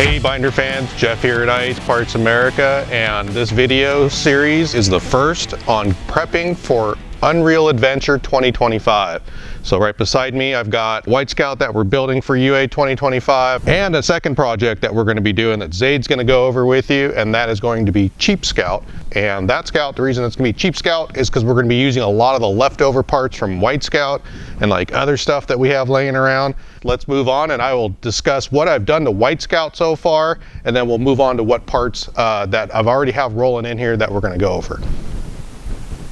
Hey binder fans, Jeff here at Ice Parts America, and this video series is the first on prepping for Unreal Adventure 2025. So right beside me I've got White Scout that we're building for UA 2025, and a second project that we're going to be doing that Zade's going to go over with you, and that is going to be Cheap Scout. And that Scout, the reason it's going to be Cheap Scout is because we're going to be using a lot of the leftover parts from White Scout and like other stuff that we have laying around. Let's move on and I will discuss what I've done to White Scout so far, and then we'll move on to what parts that I've already have rolling in here that we're going to go over.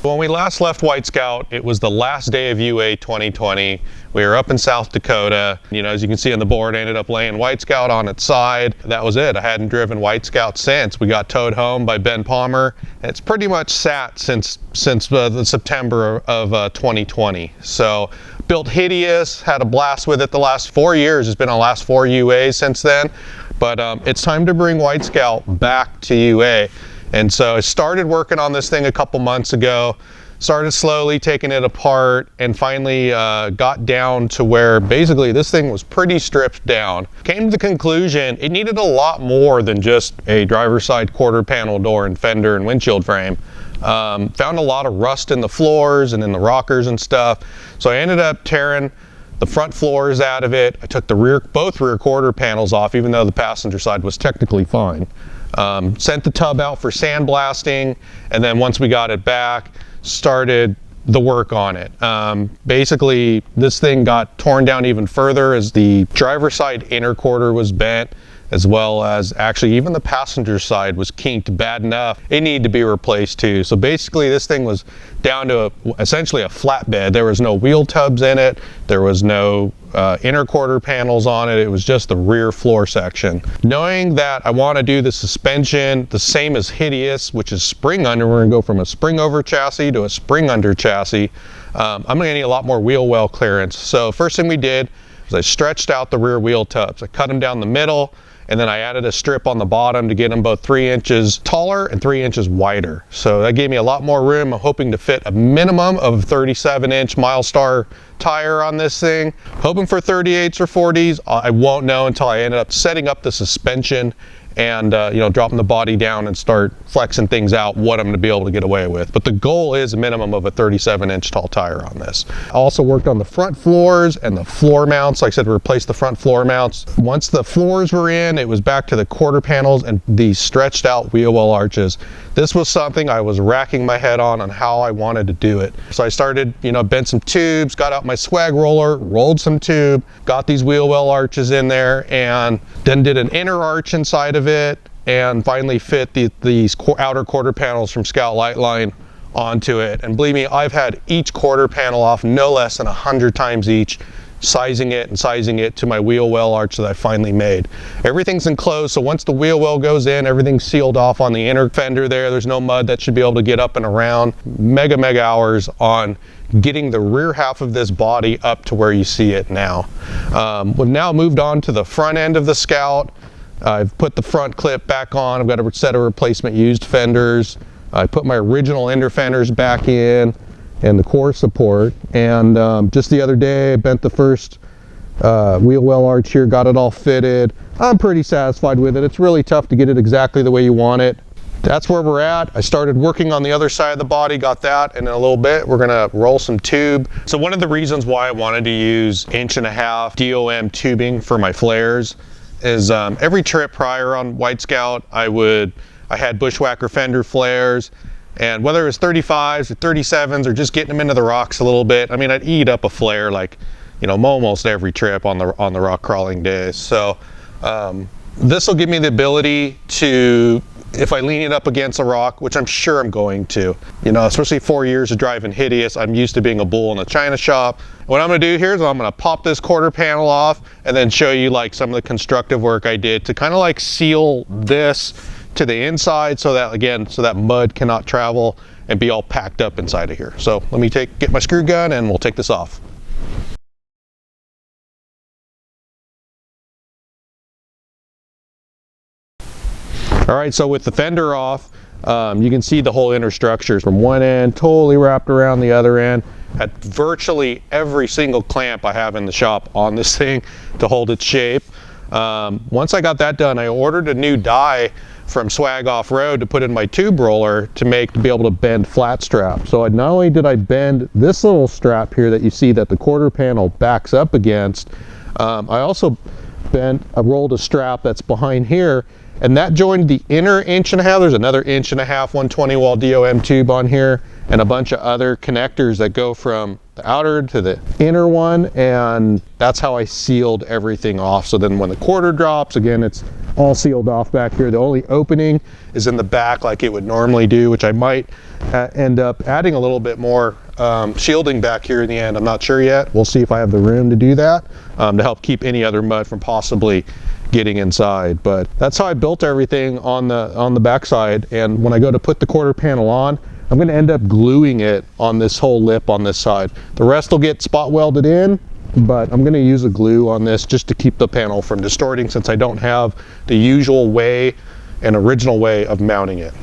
When we last left White Scout, it was the last day of UA 2020. We were up in South Dakota. You know, as you can see on the board, I ended up laying White Scout on its side. That was it. I hadn't driven White Scout since. We got towed home by Ben Palmer. It's pretty much sat since the September of 2020. So built hideous, had a blast with it the last 4 years. It's been the last 4 UAs since then. But it's time to bring White Scout back to UA. And so I started working on this thing a couple months ago, started slowly taking it apart, and finally got down to where basically this thing was pretty stripped down. Came to the conclusion it needed a lot more than just a driver's side quarter panel door and fender and windshield frame. Found a lot of rust in the floors and in the rockers and stuff. So I ended up tearing the front floors out of it. I took the both rear quarter panels off, even though the passenger side was technically fine. Sent the tub out for sandblasting, and then once we got it back, started the work on it. Basically, this thing got torn down even further as the driver's side inner quarter was bent, as well as actually even the passenger side was kinked bad enough it needed to be replaced too. So basically this thing was down to essentially a flatbed. There was no wheel tubs in it, there was no inner quarter panels on it, it was just the rear floor section. Knowing that I want to do the suspension the same as hideous, which is spring under, we're going to go from a spring over chassis to a spring under chassis. I'm going to need a lot more wheel well clearance. So first thing we did was I stretched out the rear wheel tubs. I cut them down the middle, and then I added a strip on the bottom to get them both 3 inches taller and 3 inches wider. So that gave me a lot more room. I'm hoping to fit a minimum of 37-inch Milestar tire on this thing. Hoping for 38s or 40s. I won't know until I ended up setting up the suspension and you know, dropping the body down and start flexing things out, what I'm going to be able to get away with. But the goal is a minimum of a 37-inch tall tire on this. I also worked on the front floors and the floor mounts. Like I said, replaced the front floor mounts. Once the floors were in, it was back to the quarter panels and the stretched out wheel well arches. This was something I was racking my head on how I wanted to do it. So I started, you know, bent some tubes, got out my swag roller, rolled some tube, got these wheel well arches in there, and then did an inner arch inside of it, and finally fit these outer quarter panels from Scout Lightline onto it. And believe me, I've had each quarter panel off no less than 100 times each, sizing it to my wheel well arch that I finally made. Everything's enclosed, so once the wheel well goes in, everything's sealed off on the inner fender there. There's no mud that should be able to get up and around. Mega hours on getting the rear half of this body up to where you see it now. We've now moved on to the front end of the Scout. I've put the front clip back on. I've got a set of replacement used fenders. I put my original ender fenders back in and the core support. And just the other day I bent the first wheel well arch here, got it all fitted. I'm pretty satisfied with it. It's really tough to get it exactly the way you want it. That's where we're at. I started working on the other side of the body, got that, and in a little bit we're gonna roll some tube. So one of the reasons why I wanted to use 1.5" DOM tubing for my flares is every trip prior on White Scout I had bushwhacker fender flares, and whether it was 35s or 37s or just getting them into the rocks a little bit, I mean, I'd eat up a flare like, you know, almost every trip on the rock crawling days. So this will give me the ability to, if I lean it up against a rock, which I'm sure I'm going to, you know, especially 4 years of driving hideous, I'm used to being a bull in a china shop. What I'm going to do here is I'm going to pop this quarter panel off and then show you like some of the constructive work I did to kind of like seal this to the inside, so that again, so that mud cannot travel and be all packed up inside of here. So let me get my screw gun and we'll take this off. All right, so with the fender off, you can see the whole inner structures from one end totally wrapped around the other end. At virtually every single clamp I have in the shop on this thing to hold its shape. Once I got that done, I ordered a new die from Swag Off-Road to put in my tube roller to be able to bend flat strap. So not only did I bend this little strap here that you see that the quarter panel backs up against, I also rolled a strap that's behind here, and that joined the inner 1.5 inches. There's another 1.5 inches 120 wall DOM tube on here, and a bunch of other connectors that go from the outer to the inner one, and that's how I sealed everything off. So then when the quarter drops, again, it's all sealed off back here. The only opening is in the back like it would normally do, which I might end up adding a little bit more shielding back here in the end. I'm not sure yet. We'll see if I have the room to do that to help keep any other mud from possibly getting inside. But that's how I built everything on the backside. And when I go to put the quarter panel on, I'm going to end up gluing it on this whole lip on this side. The rest will get spot welded in, but I'm going to use a glue on this just to keep the panel from distorting, since I don't have the usual way and original way of mounting it.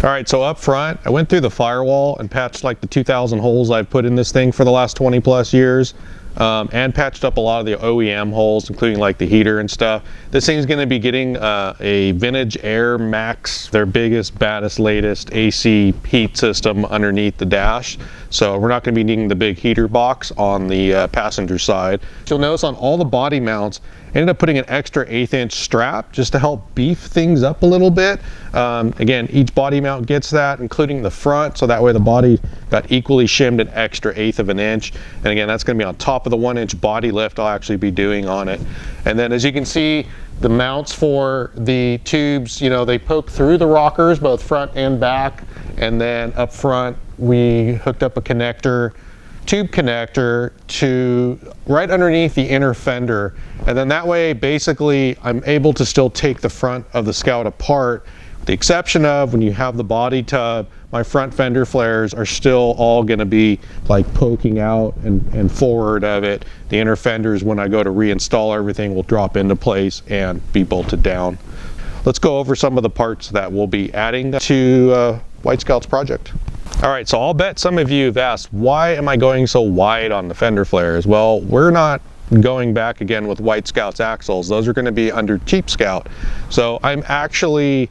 All right, so up front, I went through the Firewall and patched like the 2,000 holes I've put in this thing for the last 20 plus years. And patched up a lot of the OEM holes, including like the heater and stuff. This thing's going to be getting a Vintage Air Max, their biggest, baddest, latest AC heat system underneath the dash. So we're not going to be needing the big heater box on the passenger side. You'll notice on all the body mounts, I ended up putting an extra 1/8 inch strap just to help beef things up a little bit. Again, each body mount gets that, including the front, so that way the body got equally shimmed an extra 1/8 of an inch. And again, that's going to be on top of the 1 inch body lift I'll actually be doing on it. And then as you can see, the mounts for the tubes, you know, they poke through the rockers, both front and back. And then up front, we hooked up a tube connector to right underneath the inner fender, and then that way basically I'm able to still take the front of the Scout apart, with the exception of when you have the body tub, my front fender flares are still all going to be like poking out and forward of it. The inner fenders, when I go to reinstall everything, will drop into place and be bolted down. Let's go over some of the parts that we'll be adding to White Scout's project. All right, so I'll bet some of you have asked, why am I going so wide on the fender flares? Well, we're not going back again with White Scout's axles. Those are going to be under Cheap Scout. So I'm actually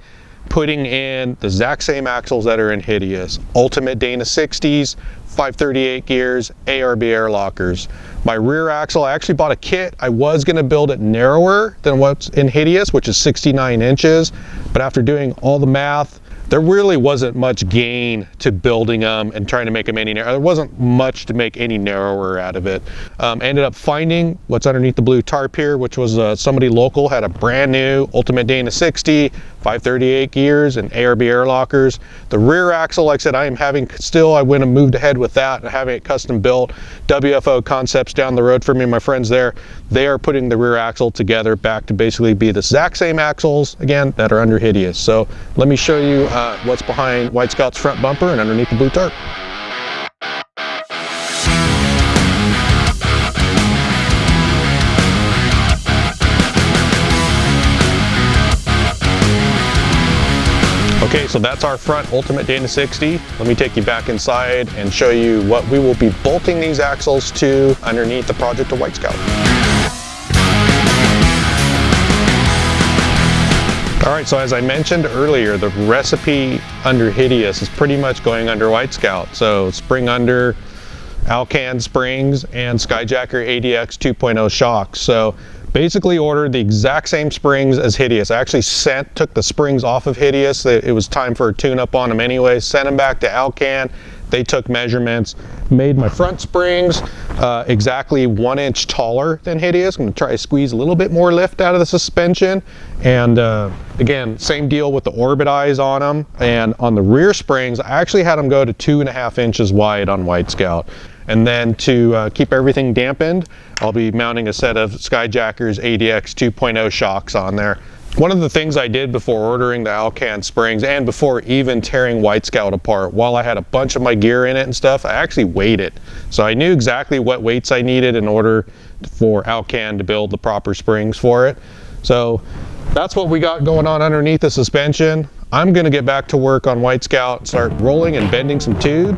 putting in the exact same axles that are in Hideous. Ultimate Dana 60s, 538 gears, ARB air lockers. My rear axle, I actually bought a kit. I was going to build it narrower than what's in Hideous, which is 69 inches. But after doing all the math, there really wasn't much gain to building them and trying to make them any narrower. There wasn't much to make any narrower out of it. Ended up finding what's underneath the blue tarp here, which was somebody local had a brand new Ultimate Dana 60, 538 gears and ARB air lockers. The rear axle, like I said, I went and moved ahead with that and having it custom built. WFO Concepts down the road for me and my friends there, they are putting the rear axle together back to basically be the exact same axles, again, that are under Hideous. So let me show you what's behind White Scout's front bumper and underneath the blue tarp. Okay, so that's our front Ultimate Dana 60. Let me take you back inside and show you what we will be bolting these axles to underneath the project of White Scout. All right, so as I mentioned earlier, the recipe under Hideous is pretty much going under White Scout. So spring under, Alcan springs, and Skyjacker ADX 2.0 shocks. So basically ordered the exact same springs as Hideous. I actually took the springs off of Hideous. It was time for a tune-up on them anyway. Sent them back to Alcan. They took measurements, made my front springs exactly 1 inch taller than Hideous. I'm gonna try to squeeze a little bit more lift out of the suspension. And again, same deal with the orbit eyes on them. And on the rear springs, I actually had them go to 2.5 inches wide on White Scout. And then to keep everything dampened, I'll be mounting a set of Skyjacker's ADX 2.0 shocks on there. One of the things I did before ordering the Alcan springs and before even tearing White Scout apart, while I had a bunch of my gear in it and stuff, I actually weighed it. So I knew exactly what weights I needed in order for Alcan to build the proper springs for it. So that's what we got going on underneath the suspension. I'm gonna get back to work on White Scout and start rolling and bending some tube.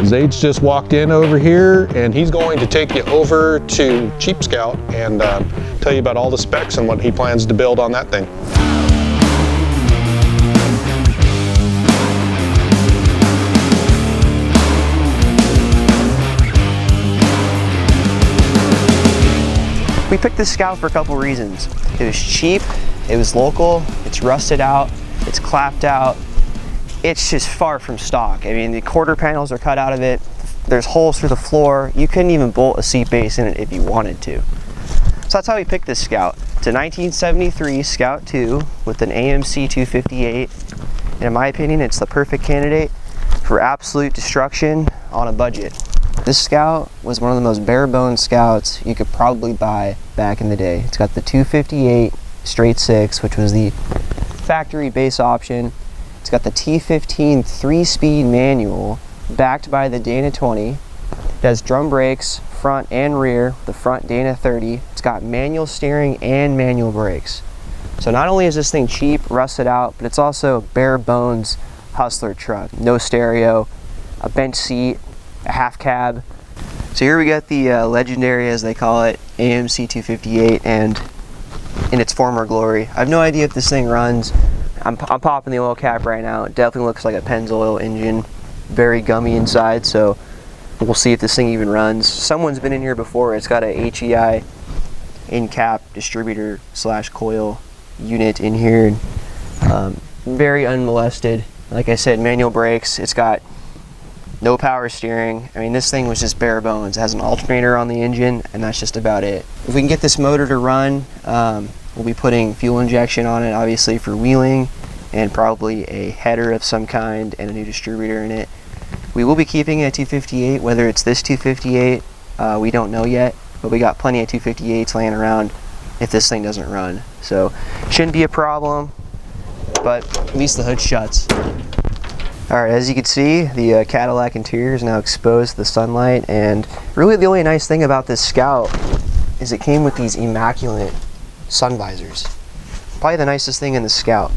Zaid's just walked in over here, and he's going to take you over to Cheap Scout and tell you about all the specs and what he plans to build on that thing. We picked this Scout for a couple reasons. It was cheap, it was local, it's rusted out, it's clapped out. It's just far from stock. I mean, the quarter panels are cut out of it. There's holes through the floor. You couldn't even bolt a seat base in it if you wanted to. So that's how we picked this Scout. It's a 1973 Scout 2 with an AMC 258. And in my opinion, it's the perfect candidate for absolute destruction on a budget. This Scout was one of the most bare bones Scouts you could probably buy back in the day. It's got the 258 straight six, which was the factory base option. It's got the T15 3-speed manual backed by the Dana 20. It has drum brakes, front and rear, the front Dana 30. It's got manual steering and manual brakes. So not only is this thing cheap, rusted out, but it's also a bare bones hustler truck. No stereo, a bench seat, a half cab. So here we got the legendary, as they call it, AMC 258, and in its former glory. I have no idea if this thing runs. I'm popping the oil cap right now. It definitely looks like a Pennzoil engine, very gummy inside, so we'll see if this thing even runs. Someone's been in here before. It's got a HEI in-cap distributor / coil unit in here. Very unmolested. Like I said, manual brakes. It's got no power steering. I mean, this thing was just bare bones. It has an alternator on the engine, and that's just about it. If we can get this motor to run, we'll be putting fuel injection on it, obviously for wheeling, and probably a header of some kind and a new distributor in it. We will be keeping a 258, whether it's this 258, we don't know yet, but we got plenty of 258s laying around if this thing doesn't run. So, shouldn't be a problem, but at least the hood shuts. Alright, as you can see, the Cadillac interior is now exposed to the sunlight, and really the only nice thing about this Scout is it came with these immaculate sun visors. Probably the nicest thing in the Scout.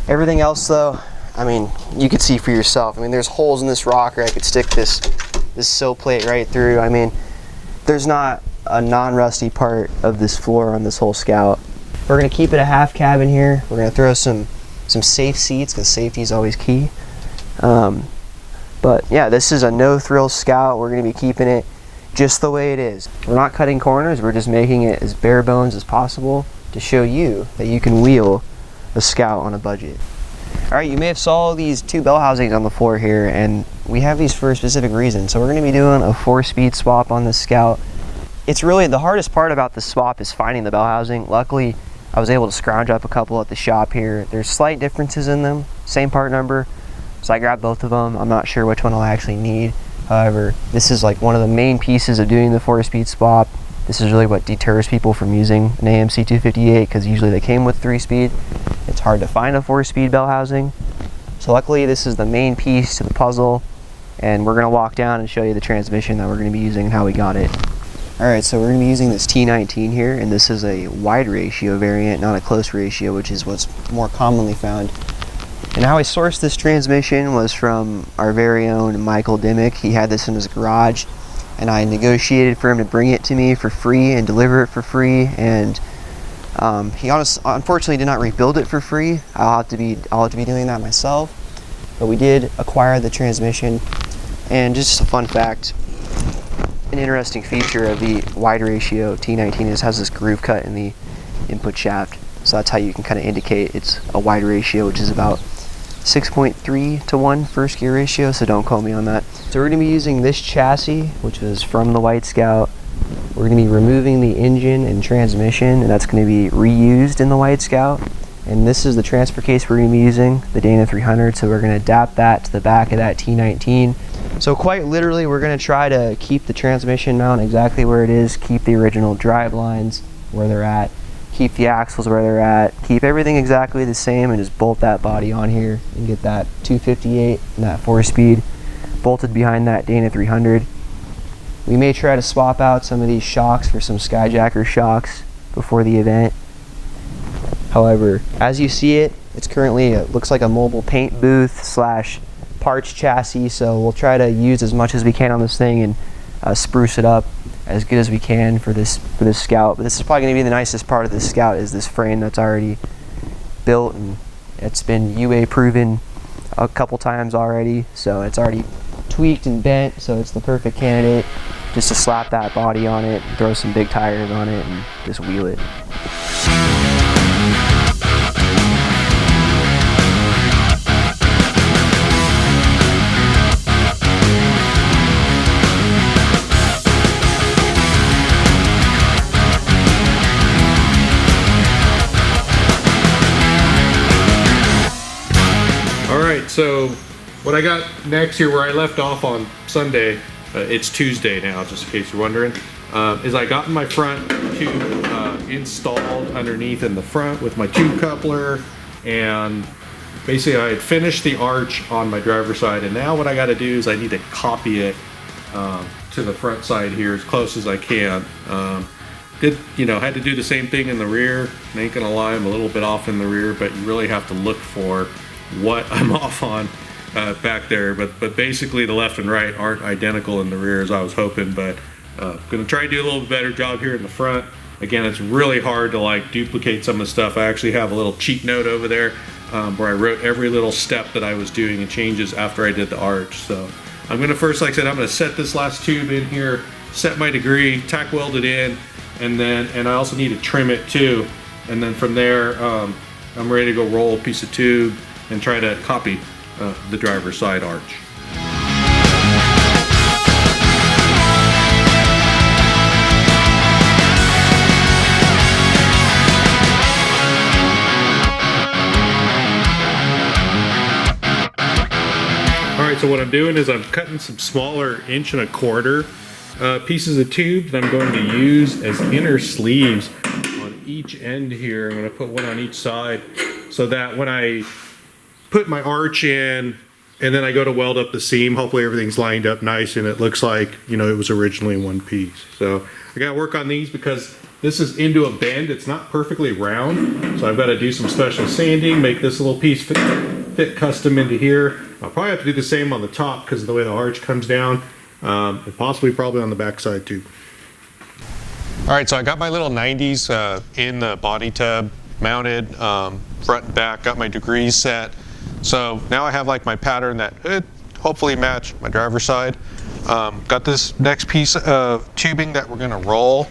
Everything else though, I mean, you could see for yourself. I mean, there's holes in this rocker. I could stick this sill plate right through. I mean, there's not a non-rusty part of this floor on this whole Scout. We're going to keep it a half cab in here. We're going to throw some safe seats, because safety is always key. But yeah, this is a no-thrill Scout. We're going to be keeping it just the way it is. We're not cutting corners. We're just making it as bare bones as possible to show you that you can wheel a Scout on a budget. Alright, you may have saw these two bell housings on the floor here, and we have these for a specific reason. So we're going to be doing a 4-speed swap on this Scout. It's really the hardest part about the swap is finding the bell housing. Luckily, I was able to scrounge up a couple at the shop here. There's slight differences in them, same part number. So I grabbed both of them. I'm not sure which one I'll actually need. However, this is like one of the main pieces of doing the 4-speed swap. This is really what deters people from using an AMC 258, because usually they came with 3-speed. It's hard to find a 4-speed bell housing. So luckily this is the main piece to the puzzle, and we're going to walk down and show you the transmission that we're going to be using and how we got it. Alright, so we're going to be using this T19 here, and this is a wide ratio variant, not a close ratio, which is what's more commonly found. And how I sourced this transmission was from our very own Michael Dimmick. He had this in his garage, and I negotiated for him to bring it to me for free and deliver it for free. And he unfortunately did not rebuild it for free. I'll have to be doing that myself. But we did acquire the transmission. And just a fun fact, an interesting feature of the wide ratio T19 is it has this groove cut in the input shaft. So that's how you can kind of indicate it's a wide ratio, which is about 6.3 to 1 first gear ratio, so don't quote me on that. So we're going to be using this chassis, which was from the White Scout. We're going to be removing the engine and transmission, and that's going to be reused in the White Scout. And this is the transfer case we're going to be using, the Dana 300, so we're going to adapt that to the back of that T19. So quite literally, we're going to try to keep the transmission mount exactly where it is, keep the original drive lines where they're at, keep the axles where they're at, keep everything exactly the same, and just bolt that body on here and get that 258 and that 4-speed bolted behind that Dana 300. We may try to swap out some of these shocks for some Skyjacker shocks before the event. However, as you see it, It's currently, it looks like a mobile paint booth slash parts chassis, so we'll try to use as much as we can on this thing and spruce it up as good as we can for this Scout. But this is probably going to be the nicest part of this Scout, is this frame that's already built, and it's been UA proven a couple times already, so it's already tweaked and bent, so it's the perfect candidate just to slap that body on it, throw some big tires on it, and just wheel it. So what I got next here, where I left off on Sunday, it's Tuesday now, just in case you're wondering, is I got my front tube installed underneath in the front with my tube coupler, and basically I had finished the arch on my driver's side, and now what I got to do is I need to copy it to the front side here as close as I can. Had to do the same thing in the rear. I ain't gonna lie, I'm a little bit off in the rear, but you really have to look for what I'm off on back there, but basically the left and right aren't identical in the rear as I was hoping, but gonna try to do a little bit better job here in the front. Again, it's really hard to like duplicate some of the stuff. I actually have a little cheat note over there where I wrote every little step that I was doing and changes after I did the arch. So I'm gonna first, like I said, I'm gonna set this last tube in here, set my degree, tack weld it in, and I also need to trim it too, and then from there I'm ready to go roll a piece of tube and try to copy the driver's side arch. Alright, so what I'm doing is I'm cutting some smaller 1.25 inch pieces of tube that I'm going to use as inner sleeves on each end here. I'm going to put one on each side so that when I put my arch in and then I go to weld up the seam, hopefully everything's lined up nice and it looks like, you know, it was originally one piece. So I got to work on these because this is into a bend. It's not perfectly round, so I've got to do some special sanding, make this little piece fit custom into here. I'll probably have to do the same on the top because of the way the arch comes down, and probably on the back side too. All right, so I got my little 90s in the body tub mounted, front and back, got my degrees set. So now I have like my pattern that hopefully match my driver's side. Got this next piece of tubing that we're gonna roll.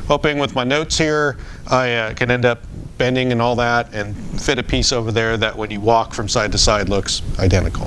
Hoping with my notes here, I can end up bending and all that and fit a piece over there that when you walk from side to side looks identical.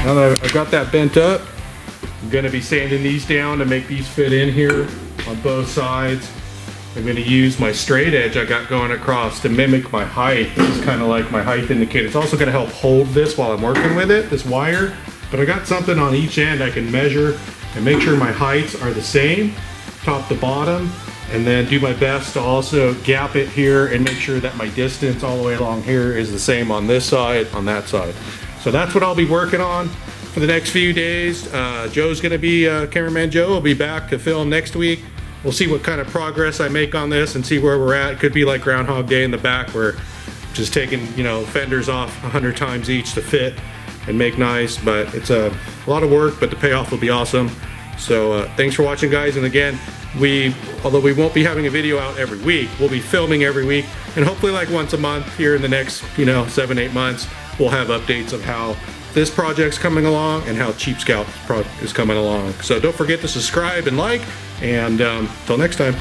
Now that I've got that bent up, I'm going to be sanding these down to make these fit in here on both sides. I'm going to use my straight edge I got going across to mimic my height. This is kind of like my height indicator. It's also going to help hold this while I'm working with it, this wire. But I got something on each end I can measure and make sure my heights are the same, top to bottom, and then do my best to also gap it here and make sure that my distance all the way along here is the same on this side, on that side. So that's what I'll be working on for the next few days. Joe's gonna be, Cameraman Joe will be back to film next week. We'll see what kind of progress I make on this and see where we're at. It could be like Groundhog Day in the back where just taking, you know, fenders off 100 times each to fit and make nice, but it's a lot of work, but the payoff will be awesome. So thanks for watching, guys. And again, although we won't be having a video out every week, we'll be filming every week, and hopefully like once a month here in the next, 7-8 months, we'll have updates of how this project's coming along and how Cheap Scout is coming along. So don't forget to subscribe and like, and until next time.